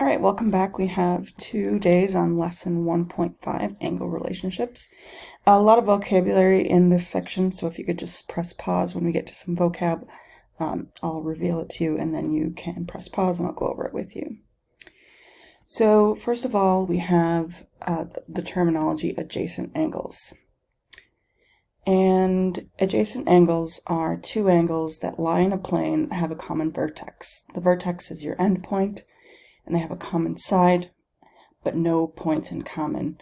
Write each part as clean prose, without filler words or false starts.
All right, welcome back. We have 2 days on lesson 1.5, angle relationships. A lot of vocabulary in this section, so if you could just press pause when we get to some vocab, I'll reveal it to you and then you can press pause and I'll go over it with you. So first of all, we have the terminology adjacent angles. And adjacent angles are two angles that lie in a plane that have a common vertex. The vertex is your end point, and they have a common side, but no points in common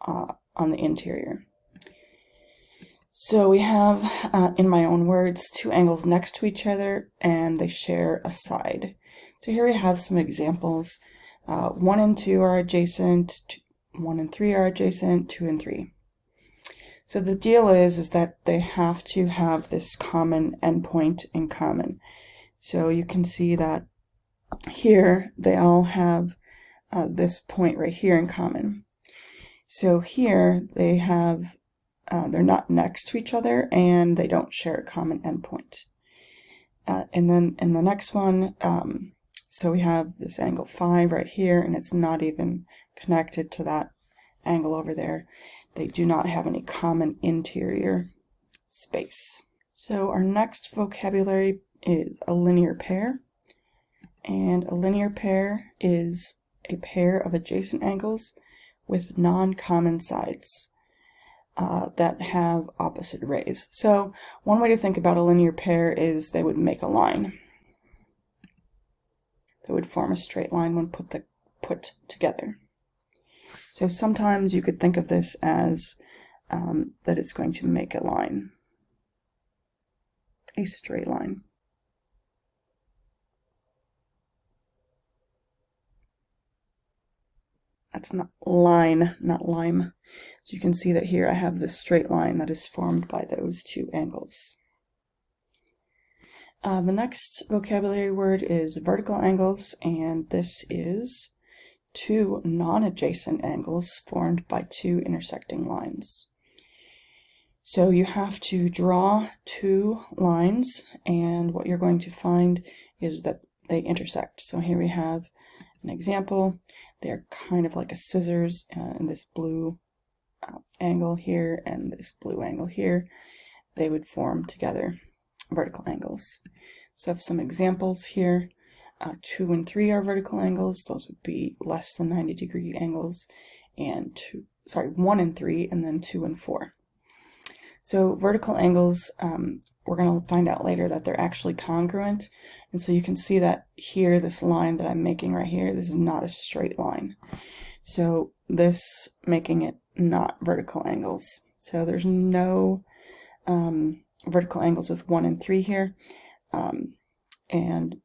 on the interior. So we have, in my own words, two angles next to each other, and they share a side. So here we have some examples. 1 and 2 are adjacent, 1 and 3 are adjacent, 2 and 3. So the deal is that they have to have this common endpoint in common. So you can see that here they all have this point right here in common. So here they have, they're not next to each other and they don't share a common endpoint. And then in the next one, so we have this angle 5 right here, and it's not even connected to that angle over there. They do not have any common interior space. So our next vocabulary is a linear pair. And a linear pair is a pair of adjacent angles with non-common sides that have opposite rays. So one way to think about a linear pair is they would make a line. They would form a straight line when put together. So sometimes you could think of this as that it's going to make a line, a straight line. That's not line, not lime. So you can see that here I have this straight line that is formed by those two angles. The next vocabulary word is vertical angles, and this is two non-adjacent angles formed by two intersecting lines. So you have to draw two lines, and what you're going to find is that they intersect. So here we have an example. They're kind of like a scissors, in this blue angle here and this blue angle here. They would form together vertical angles. So I have some examples here. 2 and 3 are vertical angles. Those would be less than 90-degree angles. And 1 and 3, and then 2 and 4. So vertical angles, we're going to find out later that they're actually congruent. And so you can see that here, this line that I'm making right here, this is not a straight line. So this making it not vertical angles. So there's no vertical angles with 1 and 3 here, and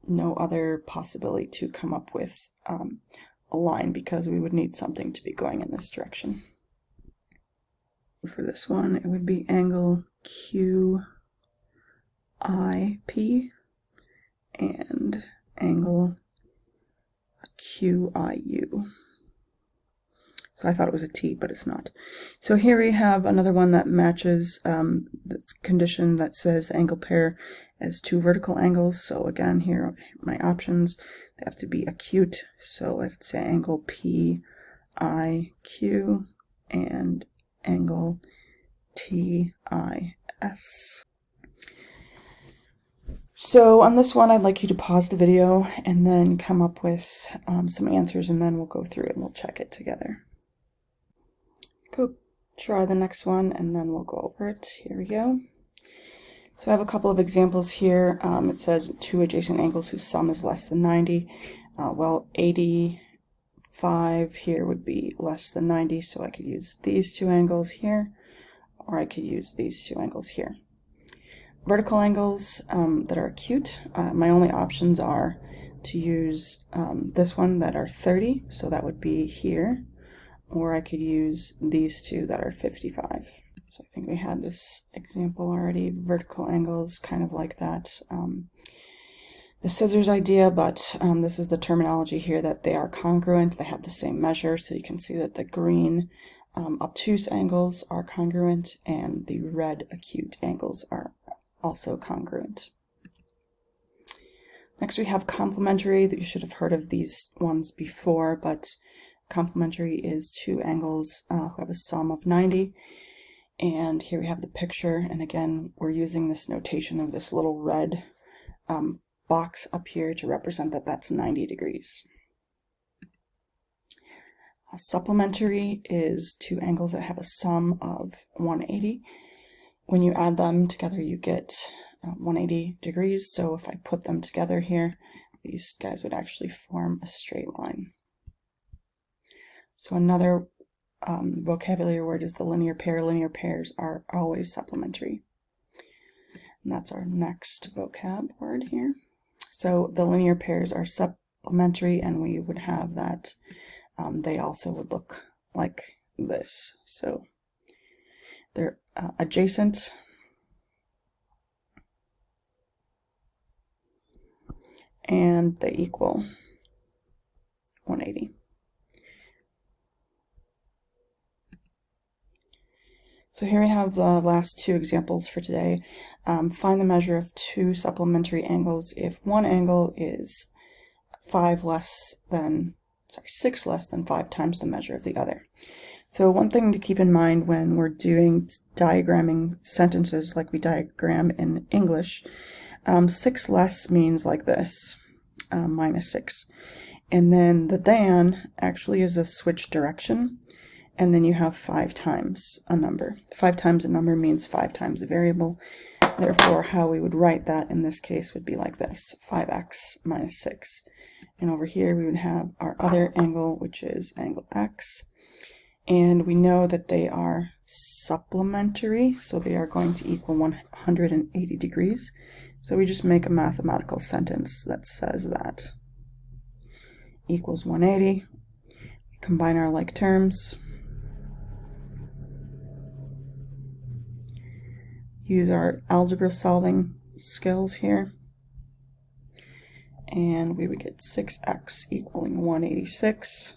no other possibility to come up with a line, because we would need something to be going in this direction. For this one, it would be angle QIP and angle QIU. So I thought it was a T, but it's not. So here we have another one that matches this condition that says angle pair as two vertical angles. So again, here are my options. They have to be acute. So I could say angle PIQ and angle TIS. So on this one, I'd like you to pause the video and then come up with some answers, and then we'll go through it and we'll check it together. Go try the next one and then we'll go over it. Here we go. So I have a couple of examples here. It says two adjacent angles whose sum is less than 90. Well, 85 here would be less than 90, so I could use these two angles here, or I could use these two angles here. Vertical angles that are acute, my only options are to use this one that are 30, so that would be here, or I could use these two that are 55. So I think we had this example already, vertical angles, kind of like that. The scissors idea, but this is the terminology here that they are congruent. They have the same measure, so you can see that the green obtuse angles are congruent and the red acute angles are also congruent. Next we have complementary. That you should have heard of these ones before, but complementary is two angles who have a sum of 90. And here we have the picture, and again we're using this notation of this little red box up here to represent that that's 90 degrees. Supplementary is two angles that have a sum of 180. When you add them together you get 180 degrees, so if I put them together here, these guys would actually form a straight line. So another vocabulary word is the linear pair. Linear pairs are always supplementary. And that's our next vocab word here. So the linear pairs are supplementary, and we would have that they also would look like this. So they're adjacent, and they equal 180. So here we have the last two examples for today. Find the measure of two supplementary angles if one angle is 6 less than 5 times the measure of the other. So one thing to keep in mind when we're doing diagramming sentences like we diagram in English, 6 less means like this, minus 6. And then the than actually is a switch direction. And then you have 5 times a number. 5 times a number means 5 times a variable. Therefore, how we would write that in this case would be like this, 5x minus 6. And over here we would have our other angle, which is angle x. And we know that they are supplementary, so they are going to equal 180 degrees. So we just make a mathematical sentence that says that equals 180. We combine our like terms. Use our algebra solving skills here, and we would get 6x equaling 186.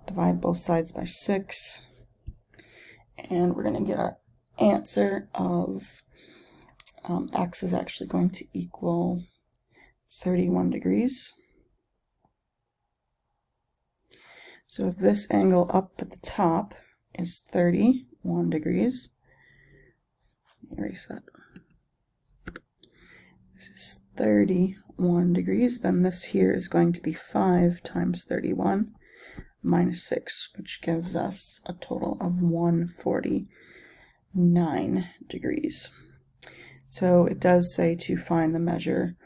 Divide both sides by 6, and we're going to get our answer of x is actually going to equal 31 degrees. So if this angle up at the top is 31 degrees, erase that. This is 31 degrees, then this here is going to be 5 times 31 minus 6, which gives us a total of 149 degrees. So it does say to find the measure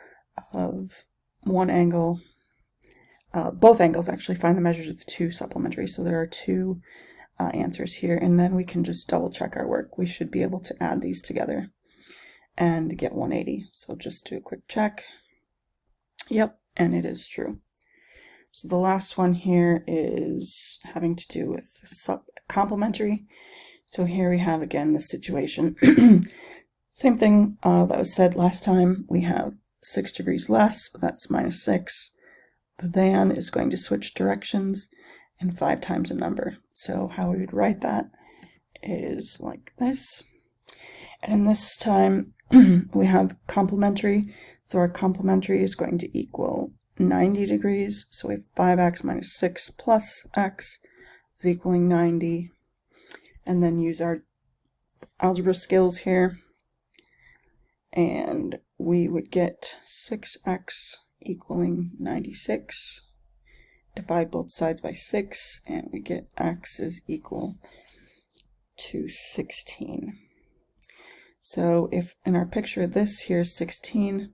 of one angle, both angles actually, find the measures of two supplementary. So there are two answers here, and then we can just double check our work. We should be able to add these together and get 180. So just do a quick check. Yep, and it is true. So the last one here is having to do with complementary. So here we have again the situation. Same thing that was said last time. We have 6 degrees less, that's minus 6. The than is going to switch directions, and 5 times a number. So how we would write that is like this. And this time we have complementary. So our complementary is going to equal 90 degrees. So we have 5x minus 6 plus x is equaling 90. And then use our algebra skills here. And we would get 6x equaling 96. Divide both sides by 6, and we get x is equal to 16. So if in our picture this here is 16,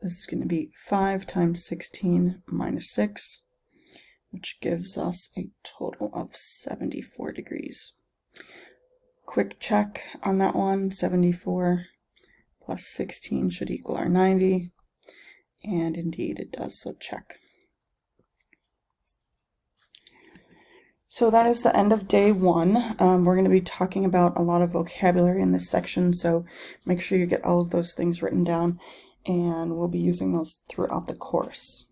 this is going to be 5 times 16 minus 6, which gives us a total of 74 degrees. Quick check on that one, 74 plus 16 should equal our 90, and indeed it does, so check. So that is the end of day 1. We're going to be talking about a lot of vocabulary in this section, so make sure you get all of those things written down, and we'll be using those throughout the course.